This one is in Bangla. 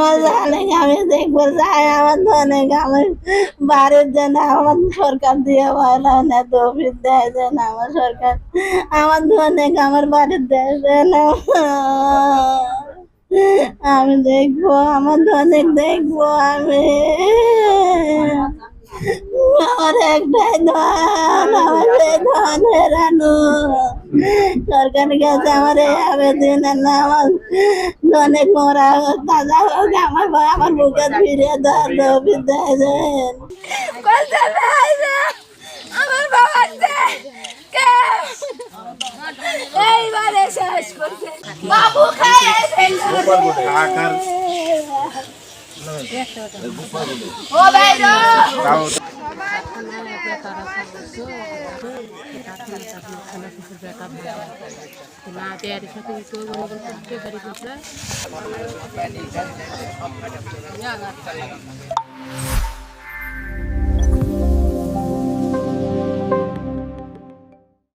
আমার জানে আমি দেখবো যাই আমার অনেক আমার বাড়ির জন্য আমার সরকার দিয়ে পয়লা না তো অফিস দেয় যে না আমার সরকার আমার অনেক আমার বাড়ির দেয় যে না আমি দেখবো আমার অনেক দেখবো আমি আমার একটাই ধন আমার এই ধন হেরানো সরকারের কাছে আমার এই আবেদন আমার অনেক মরা তাজা হোক আমার ভাই আমার বুকে ফিরে দেওয়ার বিদ্যায় দেন আমার বাবা এইবারে শেষ করছে বাবু খায় ও বাইরো না তেয়ারি সাথে তো মনে করতে পারি